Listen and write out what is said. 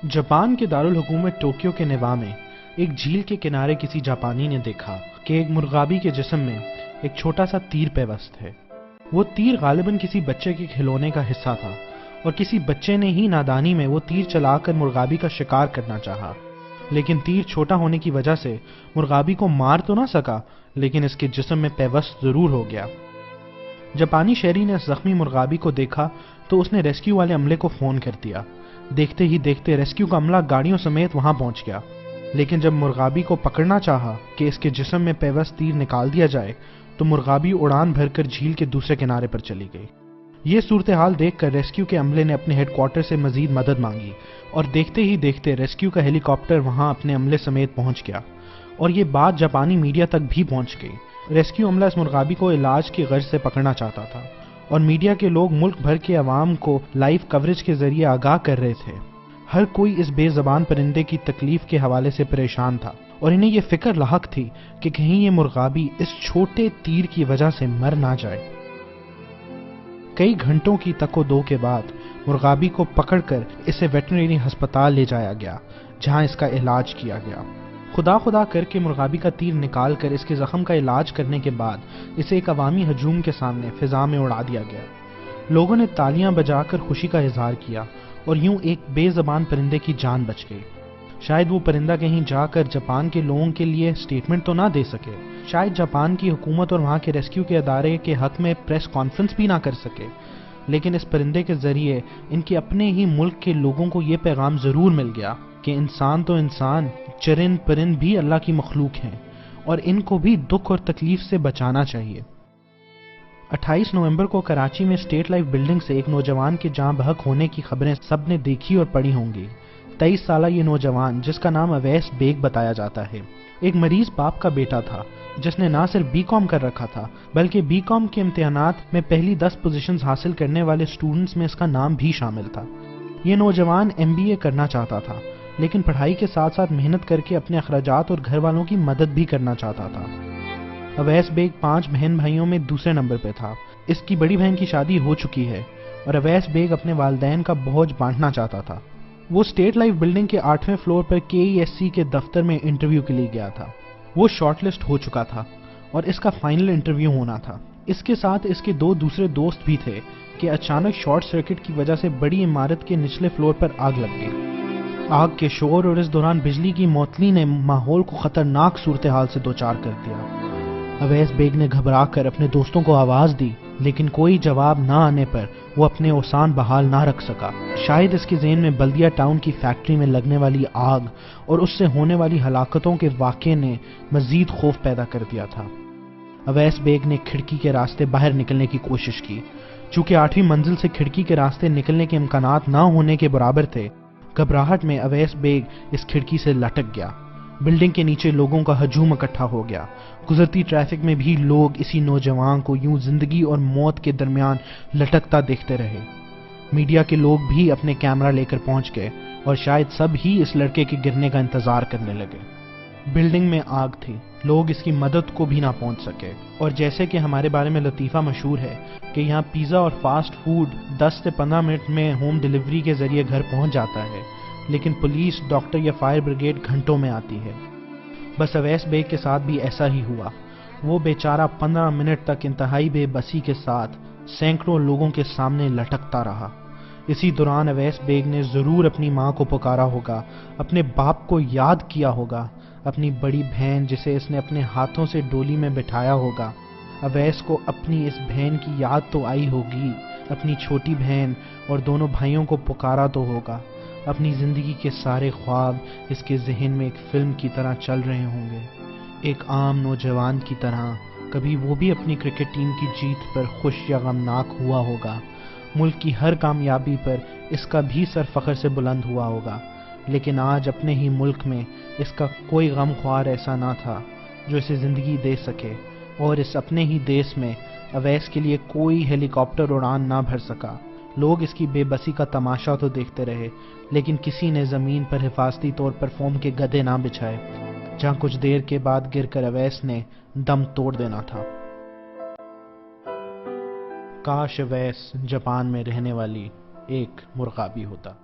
Japan के दारुल-हुकूमत Tokyo के नेवा में एक झील के किनारे किसी जापानी ने देखा कि एक मुर्गाबी के जिस्म में एक छोटा सा तीर पेवस्त है। वो तीर गालिबन किसी बच्चे के खिलौने का हिस्सा था और किसी बच्चे ने ही नादानी में वो तीर चलाकर मुर्गाबी का शिकार करना चाहा, लेकिन तीर छोटा होने की वजह से मुर्गाबी को मार तो ना सका, लेकिन इसके जिस्म में पेवस्त जरूर हो गया। जापानी शहरी ने जख्मी मुर्गाबी को देखा तो उसने रेस्क्यू वाले अमले को फोन कर दिया। देखते ही देखते रेस्क्यू का अमला गाड़ियों समेत वहां पहुंच गया, लेकिन जब मुर्गाबी को पकड़ना चाहा कि इसके जिस्म में पेवस्त तीर निकाल दिया जाए तो मुर्गाबी उड़ान भरकर झील के दूसरे किनारे पर चली गई। ये सूरत हाल देखकर रेस्क्यू के अमले ने अपने हेडक्वार्टर से मजीद मदद मांगी और देखते ही देखते रेस्क्यू का हेलीकॉप्टर वहां अपने अमले समेत पहुंच गया और ये बात जापानी मीडिया तक भी पहुंच गई। रेस्क्यू अमला इस मुर्गाबी को इलाज की गर्ज से पकड़ना चाहता था और मीडिया के लोग मुल्क भर के अवाम को लाइव कवरेज के जरिए आगाह कर रहे थे। हर कोई इस बेज़बान परिंदे की तकलीफ के हवाले से परेशान था और इन्हें ये फिक्र लाहक थी कि कहीं ये मुर्गाबी इस छोटे तीर की वजह से मर ना जाए। कई घंटों की तको-दो के बाद मुर्गाबी को पकड़कर इसे वेटरनरी अस्पताल ले जाया गया, जहां इसका इलाज किया गया। खुदा करके मुर्गाबी का तीर निकाल कर इसके जख्म का इलाज करने के बाद इसे एक अवामी हजूम के सामने फिजा में उड़ा दिया गया। लोगों ने तालियां बजाकर खुशी का इजहार किया और यूं एक बेज़बान परिंदे की जान बच गई। शायद वो परिंदा कहीं जाकर जापान के लोगों के लिए स्टेटमेंट तो ना दे सके, शायद जापान की हुकूमत और वहां के रेस्क्यू के अदारे के हक में प्रेस कॉन्फ्रेंस भी ना कर सके, लेकिन इस परिंदे के जरिए इनके अपने ही मुल्क के लोगों को ये पैगाम जरूर मिल गया कि इंसान तो इंसान, चरिंद परिंद भी अल्लाह की मखलूक हैं और इनको भी दुख और तकलीफ से बचाना चाहिए। 28 नवंबर को कराची में स्टेट लाइफ बिल्डिंग से एक नौजवान के जान बहक होने की खबरें सबने देखी और पढ़ी होंगी। 23 साल ये नौजवान, जिसका नाम अवैस बेग बताया जाता है, एक मरीज बाप का बेटा था जिसने ना सिर्फ बीकॉम कर रखा था बल्कि बीकॉम के इम्तिहानात में पहली 10 पोजीशंस हासिल करने वाले स्टूडेंट्स में इसका नाम भी शामिल था। ये नौजवान MBA करना चाहता था, लेकिन पढ़ाई के साथ साथ मेहनत करके अपने अखराजात और घर वालों की मदद भी करना चाहता था। अवैस बेग 5 बहन भाइयों में दूसरे नंबर पे था। इसकी बड़ी बहन की शादी हो चुकी है और अवैस बेग अपने वालिदैन का बोझ बांटना चाहता था। वो स्टेट लाइफ बिल्डिंग के 8वें फ्लोर पर KESC के दफ्तर में इंटरव्यू के लिए गया था। वो शॉर्टलिस्ट हो चुका था और इसका फाइनल इंटरव्यू होना था। इसके साथ इसके 2 दूसरे दोस्त भी थे कि अचानक शॉर्ट सर्किट की वजह से बड़ी इमारत के निचले फ्लोर पर आग लग गई। आग के शोर और इस दौरान बिजली की मौतली ने माहौल को खतरनाक सूरत हाल से दोचार कर दिया। अवैस बेग ने घबराकर अपने दोस्तों को आवाज दी, लेकिन कोई जवाब ना आने पर वो अपने औसान बहाल ना रख सका। शायद इसके ज़हन में बल्दिया टाउन की फैक्ट्री में लगने वाली आग और उससे होने वाली हलाकतों के वाक़े ने मजीद खौफ पैदा कर दिया था। अवैस बेग ने खिड़की के रास्ते बाहर निकलने की कोशिश की। चूंकि 8वीं मंजिल से खिड़की के रास्ते निकलने के इम्कानात ना होने के बराबर थे, घबराहट में अवैस बेग इस खिड़की से लटक गया। बिल्डिंग के नीचे लोगों का हजूम इकट्ठा हो गया। गुजरती ट्रैफिक में भी लोग इसी नौजवान को यूं जिंदगी और मौत के दरमियान लटकता देखते रहे। मीडिया के लोग भी अपने कैमरा लेकर पहुंच गए और शायद सब ही इस लड़के के गिरने का इंतजार करने लगे। बिल्डिंग में आग थी, लोग इसकी मदद को भी ना पहुंच सके और जैसे कि हमारे बारे में लतीफ़ा मशहूर है कि यहाँ पिज़्ज़ा और फास्ट फूड 10 से 15 मिनट में होम डिलीवरी के जरिए घर पहुंच जाता है, लेकिन पुलिस, डॉक्टर या फायर ब्रिगेड घंटों में आती है। बस अवैस बेग के साथ भी ऐसा ही हुआ। वो बेचारा 15 मिनट तक इंतहाई बेबसी के साथ सैकड़ों लोगों के सामने लटकता रहा। इसी दौरान अवैस बेग ने जरूर अपनी माँ को पुकारा होगा, अपने बाप को याद किया होगा, अपनी बड़ी बहन जिसे इसने अपने हाथों से डोली में बिठाया होगा। अवैस को अपनी इस बहन की याद तो आई होगी, अपनी छोटी बहन और दोनों भाइयों को पुकारा तो होगा। अपनी जिंदगी के सारे ख्वाब इसके जहन में एक फिल्म की तरह चल रहे होंगे। एक आम नौजवान की तरह कभी वो भी अपनी क्रिकेट टीम की जीत पर खुश या गमनाक हुआ होगा। मुल्क की हर कामयाबी पर इसका भी सर फख्र से बुलंद हुआ होगा, लेकिन आज अपने ही मुल्क में इसका कोई गमख्वार ऐसा ना था जो इसे जिंदगी दे सके और इस अपने ही देश में अवैस के लिए कोई हेलीकॉप्टर उड़ान ना भर सका। लोग इसकी बेबसी का तमाशा तो देखते रहे, लेकिन किसी ने जमीन पर हिफाजती तौर पर फोम के गधे ना बिछाए, जहां कुछ देर के बाद गिरकर अवैस ने दम तोड़ देना था। काश अवैस जापान में रहने वाली एक मुर्गाबी होता।